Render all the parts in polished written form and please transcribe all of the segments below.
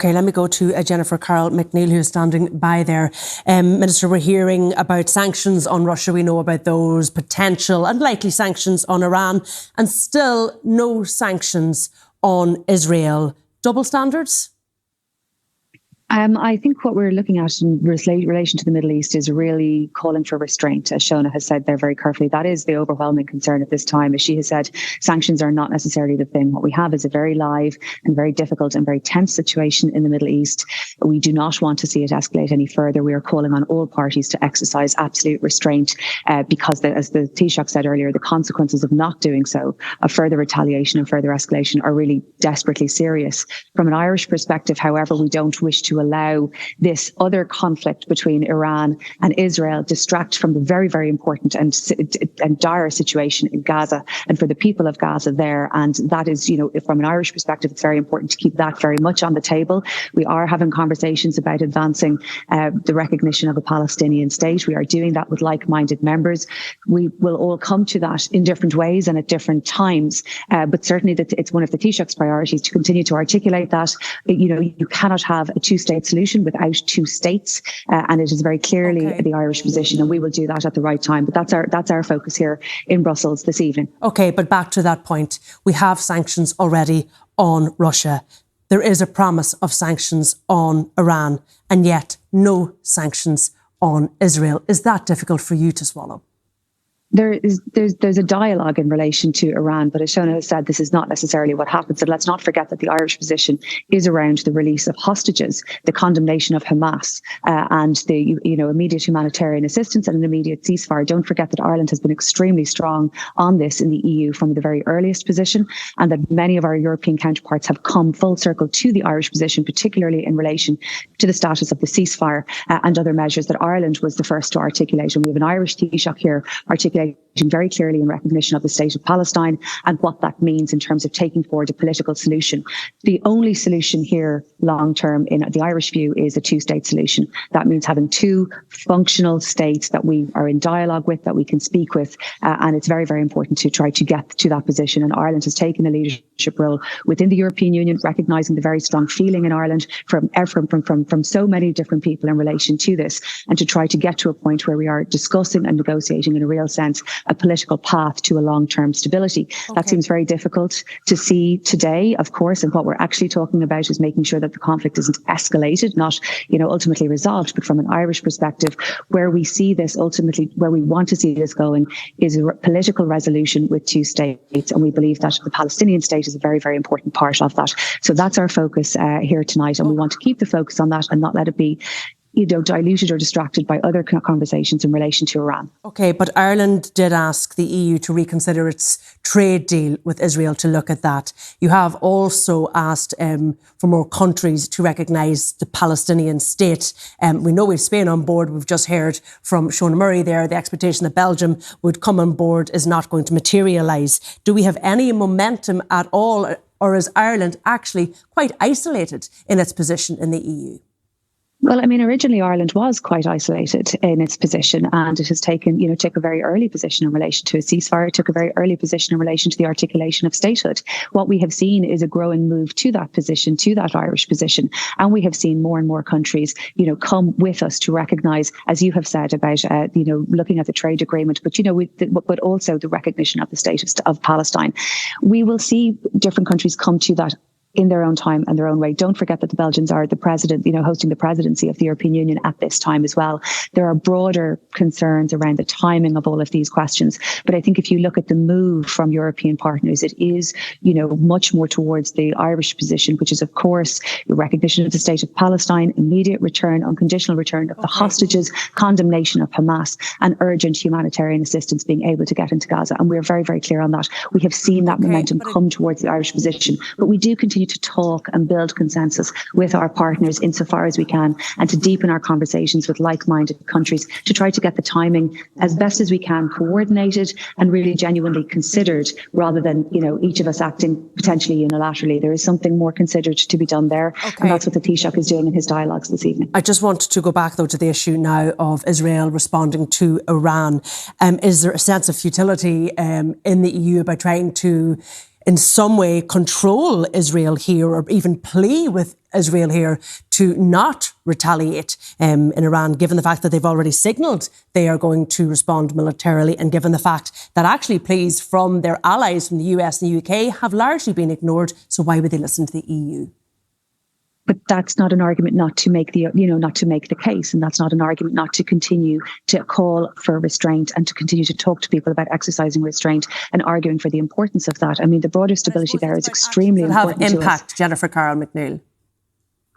Okay, let me go to Jennifer Carroll McNeil, who's standing by there. Minister, we're hearing about sanctions on Russia. We know about those potential and likely sanctions on Iran, and still no sanctions on Israel. Double standards? I think what we're looking at in relation to the Middle East is really calling for restraint, as Shona has said there very carefully. That is the overwhelming concern at this time. As she has said, sanctions are not necessarily the thing. What we have is a very live and very difficult and very tense situation in the Middle East. We do not want to see it escalate any further. We are calling on all parties to exercise absolute restraint because, as the Taoiseach said earlier, the consequences of not doing so, of further retaliation and further escalation, are really desperately serious. From an Irish perspective, however, we don't wish to allow this other conflict between Iran and Israel distract from the very, very important and dire situation in Gaza and for the people of Gaza there. And that is, from an Irish perspective, it's very important to keep that very much on the table. We are having conversations about advancing the recognition of a Palestinian state. We are doing that with like-minded members. We will all come to that in different ways and at different times. But certainly it's one of the Taoiseach's priorities to continue to articulate that. You cannot have a two-state solution without two states, and it is very clearly the Irish position, and we will do that at the right time. But that's our focus here in Brussels this evening. Okay, but back to that point, we have sanctions already on Russia. There is a promise of sanctions on Iran, and yet no sanctions on Israel. Is that difficult for you to swallow? There's a dialogue in relation to Iran, but as Shona has said, this is not necessarily what happens. And let's not forget that the Irish position is around the release of hostages, the condemnation of Hamas, and the immediate humanitarian assistance and an immediate ceasefire. Don't forget that Ireland has been extremely strong on this in the EU from the very earliest position, and that many of our European counterparts have come full circle to the Irish position, particularly in relation to the status of the ceasefire and other measures that Ireland was the first to articulate. And we have an Irish Taoiseach here articulating very clearly in recognition of the state of Palestine and what that means in terms of taking forward a political solution. The only solution here long term in the Irish view is a two-state solution. That means having two functional states that we are in dialogue with, that we can speak with, and it's very, very important to try to get to that position. And Ireland has taken a leadership role within the European Union, recognising the very strong feeling in Ireland from so many different people in relation to this, and to try to get to a point where we are discussing and negotiating in a real sense a political path to a long-term stability. Okay. That seems very difficult to see today, of course, and what we're actually talking about is making sure that the conflict isn't escalated, not, ultimately resolved. But from an Irish perspective, where we see this ultimately, where we want to see this going, is a political resolution with two states. And we believe that the Palestinian state is a very, very important part of that. So that's our focus here tonight. And we want to keep the focus on that and not let it be diluted or distracted by other conversations in relation to Iran. Okay, but Ireland did ask the EU to reconsider its trade deal with Israel to look at that. You have also asked for more countries to recognise the Palestinian state. We know we have Spain on board. We've just heard from Shona Murray there. The expectation that Belgium would come on board is not going to materialise. Do we have any momentum at all, or is Ireland actually quite isolated in its position in the EU? Well, originally Ireland was quite isolated in its position, and it has taken, took a very early position in relation to a ceasefire, took a very early position in relation to the articulation of statehood. What we have seen is a growing move to that position, to that Irish position. And we have seen more and more countries, come with us to recognise, as you have said about, looking at the trade agreement, but also the recognition of the state of Palestine. We will see different countries come to that in their own time and their own way. Don't forget that the Belgians are the president, hosting the presidency of the European Union at this time as well. There are broader concerns around the timing of all of these questions. But I think if you look at the move from European partners, it is, much more towards the Irish position, which is, of course, the recognition of the state of Palestine, immediate return, unconditional return of the hostages, condemnation of Hamas, and urgent humanitarian assistance being able to get into Gaza. And we're very, very clear on that. We have seen that momentum come towards the Irish position, but we do continue to talk and build consensus with our partners insofar as we can, and to deepen our conversations with like-minded countries to try to get the timing as best as we can coordinated and really genuinely considered, rather than, each of us acting potentially unilaterally. There is something more considered to be done there. Okay. And that's what the Taoiseach is doing in his dialogues this evening. I just want to go back, though, to the issue now of Israel responding to Iran. Is there a sense of futility in the EU about trying to in some way control Israel here, or even plea with Israel here to not retaliate in Iran, given the fact that they've already signalled they are going to respond militarily, and given the fact that actually pleas from their allies from the US and the UK have largely been ignored. So why would they listen to the EU? But that's not an argument not to make the case, and that's not an argument not to continue to call for restraint and to continue to talk to people about exercising restraint and arguing for the importance of that. I mean, the broader stability there is extremely important. Have impact, Jennifer Carroll McNeill.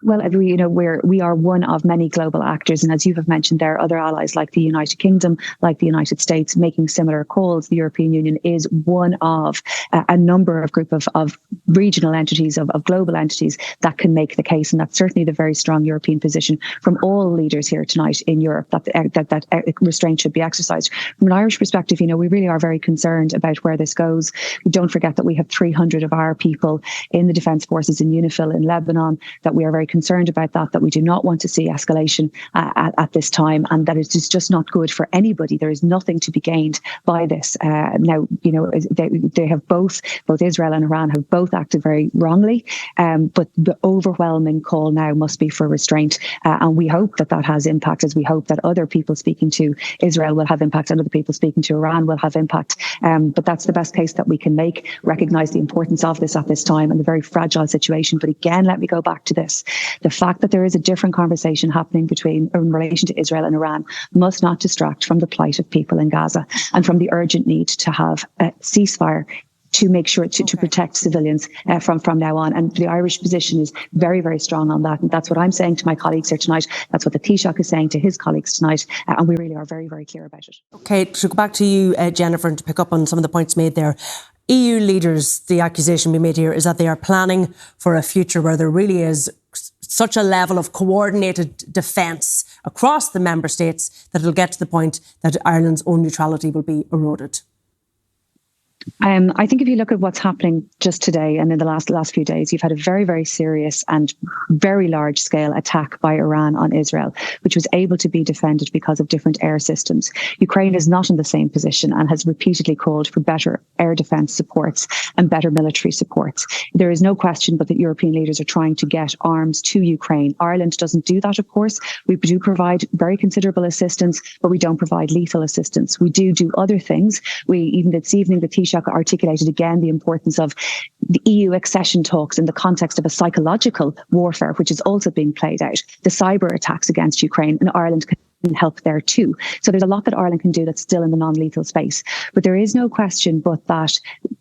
Well, we are one of many global actors, and as you have mentioned, there are other allies like the United Kingdom, like the United States, making similar calls. The European Union is one of a number of group of regional entities, of global entities that can make the case, and that's certainly the very strong European position from all leaders here tonight in Europe that restraint should be exercised. From an Irish perspective, we really are very concerned about where this goes. We don't forget that we have 300 of our people in the defence forces in UNIFIL in Lebanon, that we are very concerned about that we do not want to see escalation at this time, and that it is just not good for anybody. There is nothing to be gained by this. Now, they have both Israel and Iran have both acted very wrongly, but the overwhelming call now must be for restraint, and we hope that has impact, as we hope that other people speaking to Israel will have impact and other people speaking to Iran will have impact. But that's the best case that we can make, recognise the importance of this at this time and the very fragile situation. But again, let me go back to this. The fact that there is a different conversation happening in relation to Israel and Iran must not distract from the plight of people in Gaza and from the urgent need to have a ceasefire to make sure to protect civilians from now on. And the Irish position is very, very strong on that. And that's what I'm saying to my colleagues here tonight. That's what the Taoiseach is saying to his colleagues tonight. And we really are very, very clear about it. OK, to go back to you, Jennifer, and to pick up on some of the points made there. EU leaders, the accusation we made here is that they are planning for a future where there really is such a level of coordinated defence across the member states that it'll get to the point that Ireland's own neutrality will be eroded. I think if you look at what's happening just today and in the last few days, you've had a very, very serious and very large scale attack by Iran on Israel, which was able to be defended because of different air systems. Ukraine is not in the same position and has repeatedly called for better air defence supports and better military supports. There is no question but that European leaders are trying to get arms to Ukraine. Ireland doesn't do that, of course. We do provide very considerable assistance, but we don't provide lethal assistance. We do other things. Even this evening, the Taoiseach articulated again the importance of the EU accession talks in the context of a psychological warfare, which is also being played out. The cyber attacks against Ukraine, and Ireland can help there too. So there's a lot that Ireland can do that's still in the non-lethal space. But there is no question but that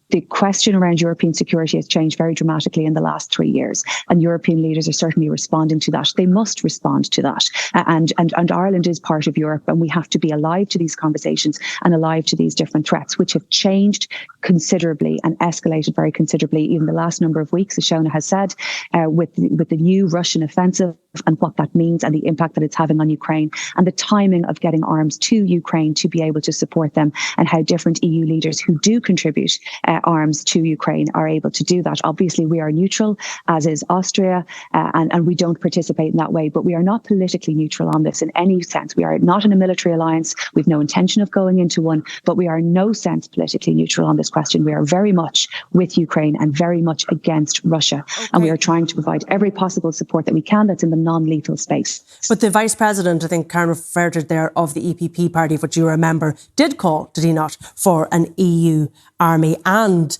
the question around European security has changed very dramatically in the last 3 years, and European leaders are certainly responding to that. They must respond to that. And Ireland is part of Europe, and we have to be alive to these conversations and alive to these different threats, which have changed considerably and escalated very considerably even the last number of weeks, as Shona has said, with the new Russian offensive and what that means and the impact that it's having on Ukraine, and the timing of getting arms to Ukraine to be able to support them, and how different EU leaders who do contribute arms to Ukraine are able to do that. Obviously, we are neutral, as is Austria, and we don't participate in that way, but we are not politically neutral on this in any sense. We are not in a military alliance. We've no intention of going into one, but we are in no sense politically neutral on this question. We are very much with Ukraine and very much against Russia. Okay. And we are trying to provide every possible support that we can that's in the non-lethal space. But the Vice President, I think Karen referred to there, of the EPP party, which you remember, did call, did he not, for an EU army. And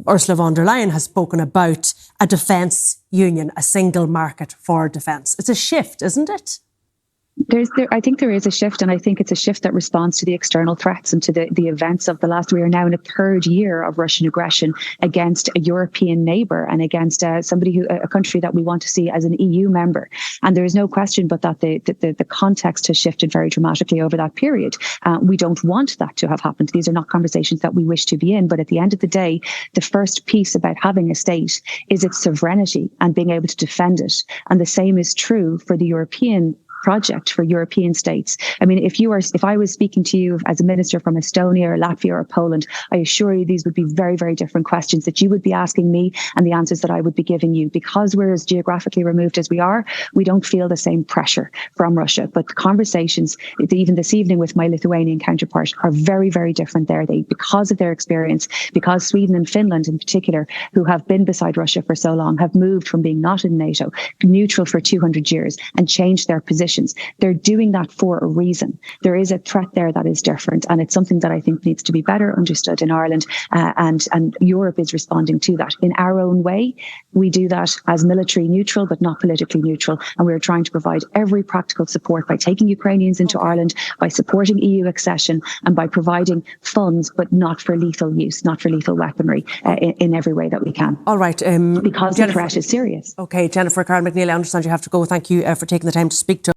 Ursula von der Leyen has spoken about a defence union, a single market for defence. It's a shift, isn't it? I think there is a shift, and I think it's a shift that responds to the external threats and to the events of the last. We are now in a third year of Russian aggression against a European neighbour and against a country that we want to see as an EU member. And there is no question but that the context has shifted very dramatically over that period. We don't want that to have happened. These are not conversations that we wish to be in. But at the end of the day, the first piece about having a state is its sovereignty and being able to defend it. And the same is true for the European project for European states. I mean, if I was speaking to you as a minister from Estonia or Latvia or Poland, I assure you these would be very, very different questions that you would be asking me and the answers that I would be giving you. Because we're as geographically removed as we are, we don't feel the same pressure from Russia. But the conversations, even this evening with my Lithuanian counterpart, are very, very different there. Because of their experience, because Sweden and Finland in particular, who have been beside Russia for so long, have moved from being not in NATO, neutral for 200 years, and changed their positions. They're doing that for a reason. There is a threat there that is different, and it's something that I think needs to be better understood in Ireland, and Europe is responding to that. In our own way, we do that as military neutral, but not politically neutral, and we're trying to provide every practical support by taking Ukrainians into Ireland, by supporting EU accession, and by providing funds, but not for lethal use, not for lethal weaponry, in every way that we can. All right. Because Jennifer, the threat is serious. Okay, Jennifer Carl McNeil, I understand you have to go. Thank you for taking the time to speak to us.